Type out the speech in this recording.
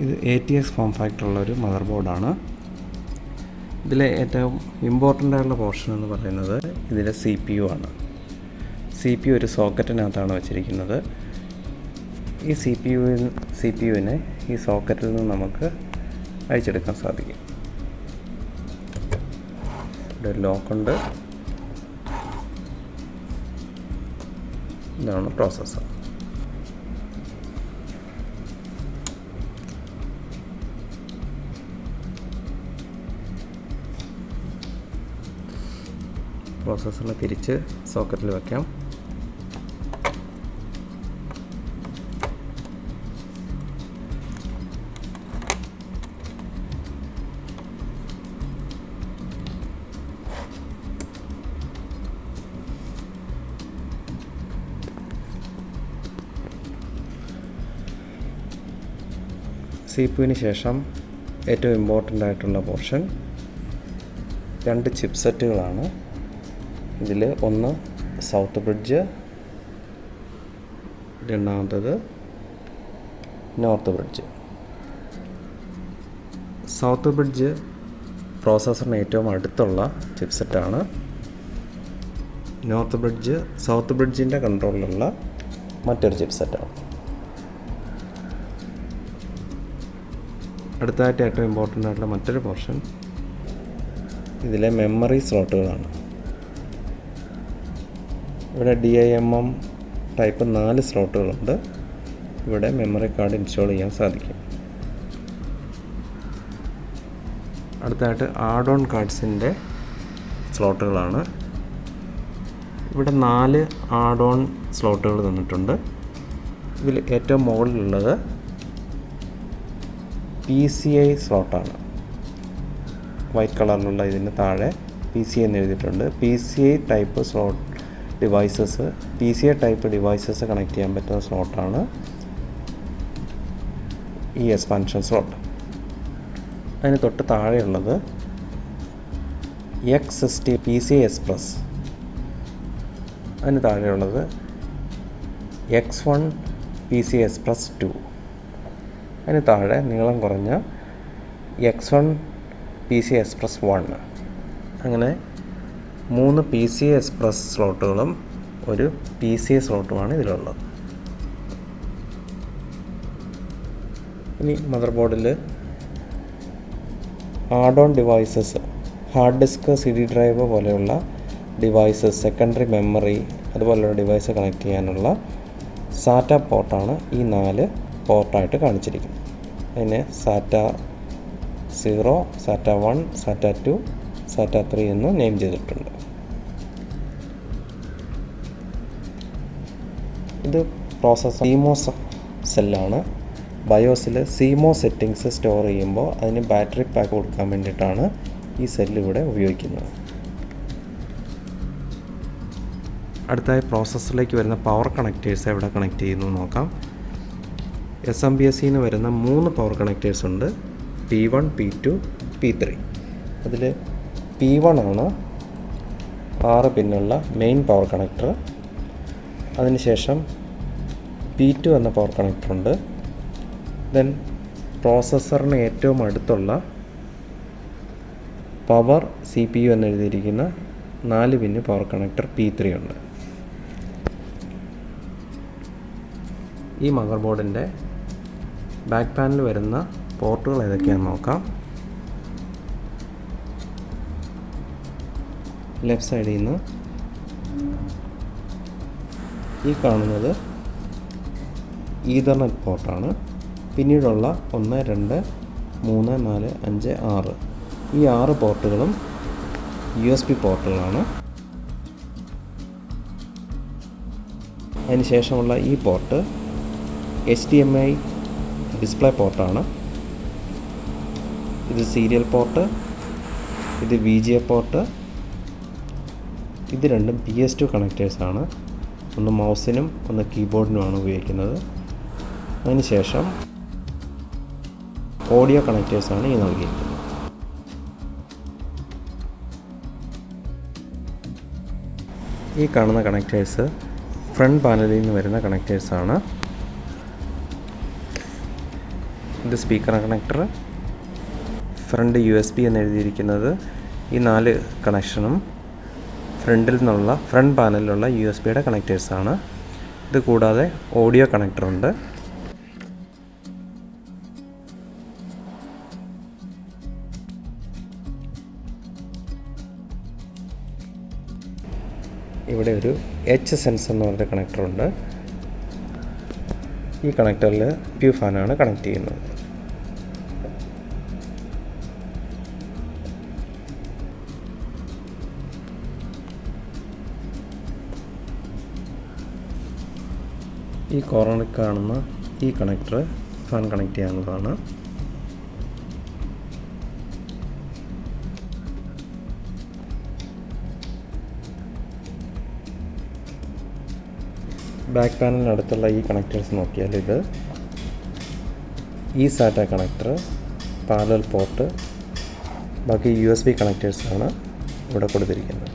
ഇത് ATX form ഫാക്ടറുള്ളൊരു mother ബോർഡാണ്. ഇതിലെ ഏറ്റവും ഇമ്പോർട്ടൻ്റ് ആയിട്ടുള്ള പോർഷൻ എന്ന് പറയുന്നത് ഇതിലെ CPU ആണ്. CPU ഒരു സോക്കറ്റിനകത്താണ് വെച്ചിരിക്കുന്നത്. ഈ CPU-നെ ഈ സോക്കറ്റിൽ നിന്ന് നമുക്ക് അഴിച്ചെടുക്കാൻ സാധിക്കും. ഇവിടെ ഒരു ലോക്കുണ്ട്. ഇതാണ് പ്രോസസ്സർ. പ്രോസസ്സറിനെ തിരിച്ച് സോക്കറ്റിൽ വയ്ക്കാം. CPU-ന് ശേഷം ഏറ്റവും ഇമ്പോർട്ടൻ്റ് ആയിട്ടുള്ള പോർഷൻ 2 ചിപ്സെറ്റുകളാണ്. ഇതിൽ ഒന്ന് സൗത്ത് ബ്രിഡ്ജ്, രണ്ടാമത്തത് നോർത്ത് ബ്രിഡ്ജ്. സൗത്ത് ബ്രിഡ്ജ് പ്രോസസ്സറിന് ഏറ്റവും അടുത്തുള്ള ചിപ്സെറ്റാണ്. നോർത്ത് ബ്രിഡ്ജ് സൗത്ത് ബ്രിഡ്ജിൻ്റെ കൺട്രോളിലുള്ള മറ്റൊരു ചിപ്സെറ്റാണ്. അടുത്തായിട്ട് ഏറ്റവും ഇമ്പോർട്ടൻ്റ് ആയിട്ടുള്ള മറ്റൊരു പോർഷൻ ഇതിലെ മെമ്മറി സ്ലോട്ടുകളാണ്. ഇവിടെ DIMM ടൈപ്പ് 4 സ്ലോട്ടുകളുണ്ട്. ഇവിടെ മെമ്മറി കാർഡ് ഇൻസ്റ്റാൾ ചെയ്യാൻ സാധിക്കും. അടുത്തായിട്ട് ആഡ് ഓൺ കാർഡ്സിൻ്റെ സ്ലോട്ടുകളാണ്. ഇവിടെ 4 ആഡ് ഓൺ സ്ലോട്ടുകൾ തന്നിട്ടുണ്ട്. ഇതിൽ ഏറ്റവും മുകളിലുള്ളത് PCI സ്ലോട്ടാണ്. വൈറ്റ് കളറിലുള്ള ഇതിന് താഴെ PCI എന്ന് എഴുതിയിട്ടുണ്ട്. PCI type slot devices connect ചെയ്യാൻ പറ്റുന്ന സ്ലോട്ടാണ് ഈ എക്സ്പാൻഷൻ സ്ലോട്ട്. അതിന് തൊട്ട് താഴെയുള്ളത് X60 PCI Express. അതിന് താഴെയുള്ളത് X1 PCI Express 2. അതിന് താഴെ നീളം കുറഞ്ഞ X1 PCI Express 1. അങ്ങനെ 3 PCI Express സ്ലോട്ടുകളും ഒരു PCI സ്ലോട്ടുമാണ് ഇതിലുള്ളത്. ഇനി മദർ ബോർഡിൽ add on devices, hard disk, CD drive പോലെയുള്ള ഡിവൈസസ്, സെക്കൻഡറി മെമ്മറി അതുപോലെയുള്ള ഡിവൈസ് കണക്ട് ചെയ്യാനുള്ള SATA പോർട്ടാണ് ഈ 4 പോർട്ടായിട്ട് കാണിച്ചിരിക്കുന്നത്. അതിനെ SATA 0, SATA 1, SATA 2, SATA 3 എന്ന് നെയിം ചെയ്തിട്ടുണ്ട്. ഇത് processor CMOS സെല്ലാണ്. ബയോസിൽ CMOS settings store ചെയ്യുമ്പോൾ അതിന് ബാറ്ററി പാക്ക് കൊടുക്കാൻ വേണ്ടിയിട്ടാണ് ഈ സെല്ല് ഇവിടെ ഉപയോഗിക്കുന്നത്. അടുത്തായി പ്രോസസ്സറിലേക്ക് വരുന്ന പവർ കണക്റ്റേഴ്സ് എവിടെ കണക്ട് ചെയ്യുന്നു നോക്കാം. SMPSന്ന് വരുന്ന 3 പവർ കണക്റ്റേഴ്സ് ഉണ്ട്. P1, P2, P3. അതിൽ P1 ആണ് 6 പിന്നുള്ള മെയിൻ പവർ കണക്ടർ. അതിനുശേഷം P2 എന്ന പവർ കണക്ടറുണ്ട്. ദെൻ പ്രോസസ്സറിന് ഏറ്റവും അടുത്തുള്ള പവർ CPU എന്നെഴുതിയിരിക്കുന്ന 4 പിന്ന് പവർ കണക്ടർ P3 ഉണ്ട്. ഈ മദർ ബോർഡിൻ്റെ ബാക്ക് പാനൽ വരുന്ന പോർട്ടുകൾ ഏതൊക്കെയാണെന്ന് നോക്കാം. ലെഫ്റ്റ് സൈഡിൽ നിന്ന് ഈ കാണുന്നത് ഈതർനെറ്റ് പോർട്ടാണ്. പിന്നീടുള്ള 1, 2, 3, 4, 5, 6 ഈ 6 പോർട്ടുകളും USB പോർട്ടുകളാണ്. അതിനുശേഷമുള്ള ഈ പോർട്ട് HDMI ഡിസ്പ്ലേ പോർട്ടാണ്. ഇത് സീരിയൽ പോർട്ട്, ഇത് VGA പോർട്ട്. ഇത് രണ്ടും PS2 കണക്റ്റേഴ്സാണ്. ഒന്ന് മൗസിനും ഒന്ന് കീബോർഡിനുമാണ് ഉപയോഗിക്കുന്നത്. അതിനുശേഷം ഓഡിയോ കണക്റ്റേഴ്സാണ് ഈ നൽകിയിരിക്കുന്നത്. ഈ കാണുന്ന കണക്റ്റേഴ്സ് ഫ്രണ്ട് പാനലിൽ നിന്ന് വരുന്ന കണക്റ്റേഴ്സാണ്. ഇത് സ്പീക്കർ കണക്ടർ. ഫ്രണ്ട് USB എന്ന് എഴുതിയിരിക്കുന്നത് ഈ 4 കണക്ഷനും ഫ്രണ്ട് പാനലിലുള്ള USB-യുടെ കണക്റ്റേഴ്സാണ്. ഇത് കൂടാതെ ഓഡിയോ കണക്ടറുണ്ട്. ഇവിടെ ഒരു H-സെൻസ് എന്ന് പറഞ്ഞ കണക്ടറുണ്ട്. ഈ കണക്ടറിൽ CPU ഫാനാണ് കണക്ട് ചെയ്യുന്നത്. ഈ കോർണറിൽ കാണുന്ന ഈ കണക്ടർ ഫാൻ കണക്ട് ചെയ്യാനുള്ളതാണ്. ബാക്ക് പാനലിനടുത്തുള്ള ഈ കണക്ടേഴ്സ് നോക്കിയാൽ ഇത് ഈ സാറ്റ കണക്ടർ, പാരലൽ പോർട്ട്, ബാക്കി USB കണക്ടേഴ്സാണ് ഇവിടെ കൊടുത്തിരിക്കുന്നത്.